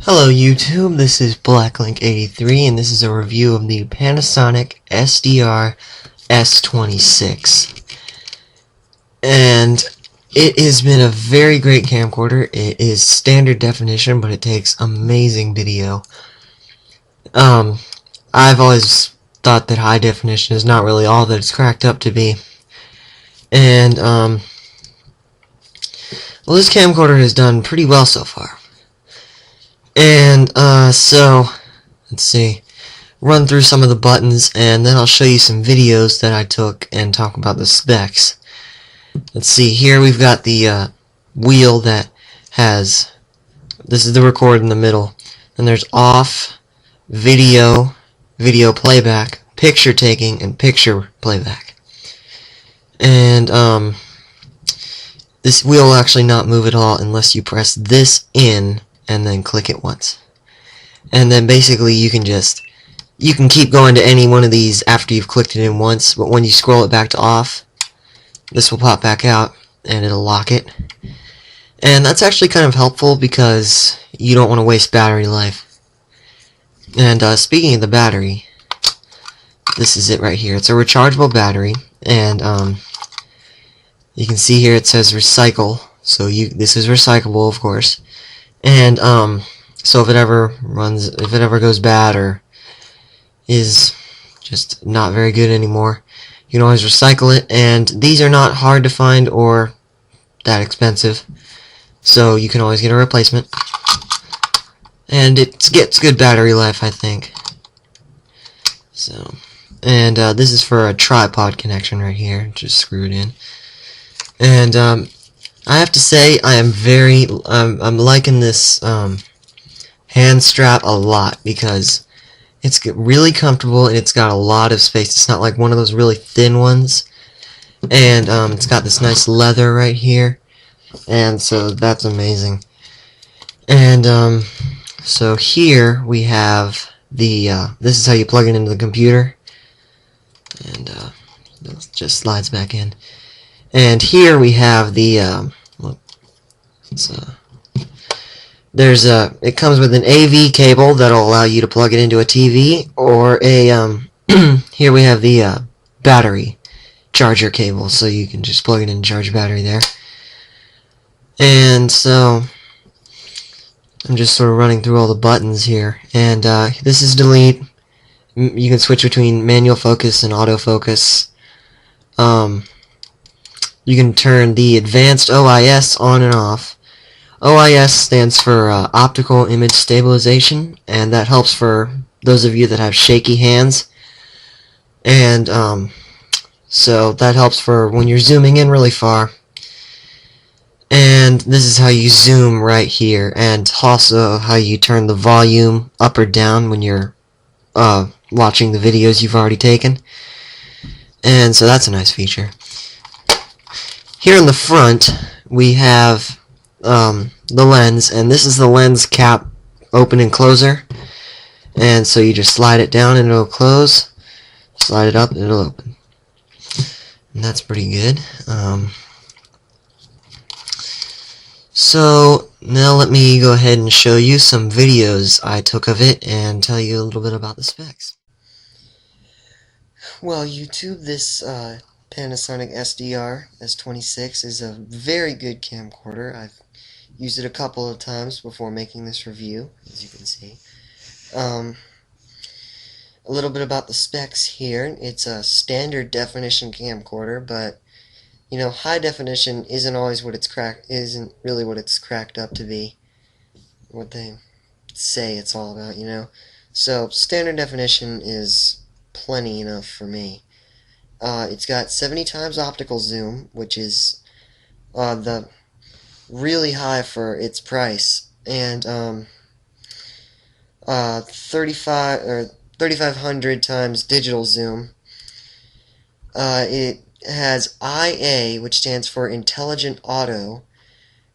Hello YouTube, this is BlackLink83 and this is a review of the Panasonic SDR S26. And it has been a very great camcorder. It is standard definition, but it takes amazing video. I've always thought that high definition is not really all that it's cracked up to be. And, well, this camcorder has done pretty well so far. And, so, let's see, run through some of the buttons, and then I'll show you some videos that I took and talk about the specs. Let's see, here we've got the, wheel that has, this is the record in the middle, and there's off, video, video playback, picture taking, and picture playback. And, this wheel will actually not move at all unless you press this in and then click it once. And then basically you can keep going to any one of these after you've clicked it in once, but when you scroll it back to off, this will pop back out and it'll lock it. And that's actually kind of helpful because you don't want to waste battery life. And speaking of the battery, this is it right here. It's a rechargeable battery, and you can see here it says recycle, so this is recyclable, of course. And so if it ever goes bad or is just not very good anymore, you can always recycle it. And these are not hard to find or that expensive, so you can always get a replacement. And it gets good battery life, I think. So, and this is for a tripod connection right here, just screwed in. And I have to say, I'm liking this hand strap a lot because it's really comfortable and it's got a lot of space. It's not like one of those really thin ones. And it's got this nice leather right here, and so that's amazing. And so here we have the this is how you plug it into the computer, and it just slides back in. And here we have the it comes with an AV cable that'll allow you to plug it into a TV, or a here we have the battery charger cable, so you can just plug it in and charge your battery there. And so I'm just sort of running through all the buttons here, and this is delete. You can switch between manual focus and autofocus. You can turn the advanced OIS on and off. OIS stands for optical image stabilization, and that helps for those of you that have shaky hands. And so that helps for when you're zooming in really far. And this is how you zoom right here, and also how you turn the volume up or down when you're watching the videos you've already taken. And so that's a nice feature. Here in the front we have the lens, and this is the lens cap open and closer, and so you just slide it down and it'll close, slide it up and it'll open, and that's pretty good. So now let me go ahead and show you some videos I took of it and tell you a little bit about the specs. Well, YouTube, this Panasonic SDR S26 is a very good camcorder. I've used it a couple of times before making this review, as you can see. A little bit about the specs here. It's a standard definition camcorder, but you know, high definition isn't really what it's cracked up to be. What they say it's all about, you know. So standard definition is plenty enough for me. It's got 70 times optical zoom, which is the really high for its price, and 3500 times digital zoom. It has IA, which stands for Intelligent Auto,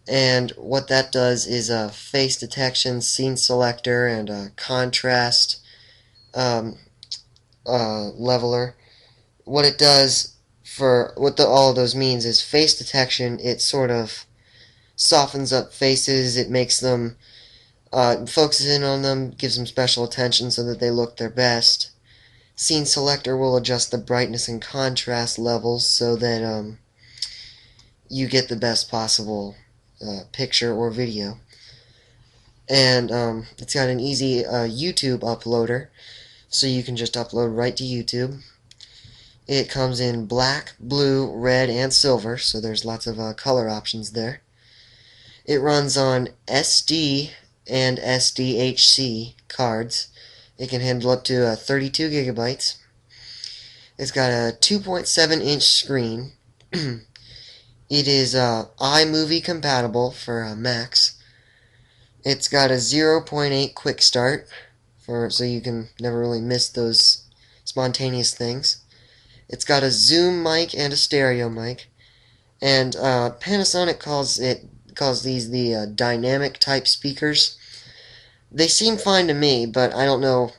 and what that does is a face detection, scene selector, and a contrast leveler. What it does all of those means is face detection. It sort of softens up faces. It makes them focuses in on them, gives them special attention so that they look their best. Scene selector will adjust the brightness and contrast levels so that you get the best possible picture or video. And it's got an easy YouTube uploader, so you can just upload right to YouTube. It comes in black, blue, red, and silver, so there's lots of color options there. It runs on SD and SDHC cards. It can handle up to 32 gigabytes. It's got a 2.7-inch screen. It is iMovie compatible for Macs. It's got a 0.8 quick start, so you can never really miss those spontaneous things. It's got a zoom mic and a stereo mic, and Panasonic calls these the dynamic type speakers. They seem fine to me, but I don't know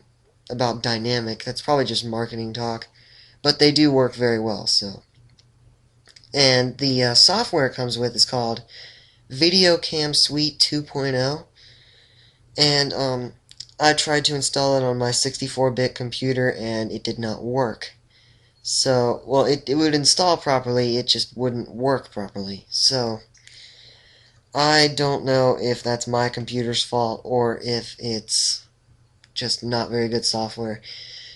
about dynamic. That's probably just marketing talk, but they do work very well. So, and the software it comes with is called Video Cam Suite 2.0, and I tried to install it on my 64-bit computer, and it did not work. So, well, it would install properly, it just wouldn't work properly. So, I don't know if that's my computer's fault or if it's just not very good software.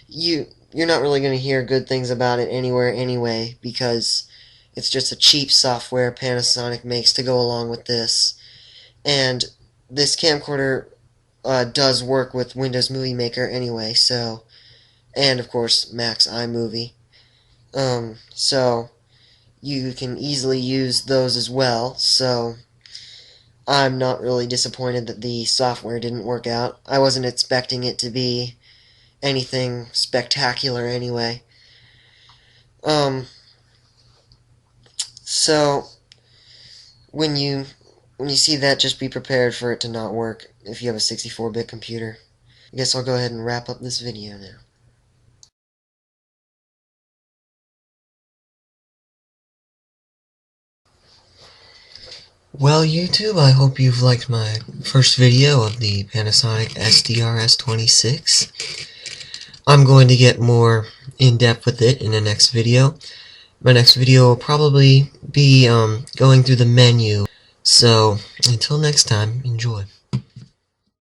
You're not really going to hear good things about it anywhere anyway, because it's just a cheap software Panasonic makes to go along with this. And this camcorder does work with Windows Movie Maker anyway, so, and of course Mac's iMovie. So you can easily use those as well, so I'm not really disappointed that the software didn't work out. I wasn't expecting it to be anything spectacular anyway. So when you see that, just be prepared for it to not work if you have a 64-bit computer. I guess I'll go ahead and wrap up this video now. Well, YouTube, I hope you've liked my first video of the Panasonic SDR S26. I'm going to get more in-depth with it in the next video. My next video will probably be going through the menu. So, until next time, enjoy.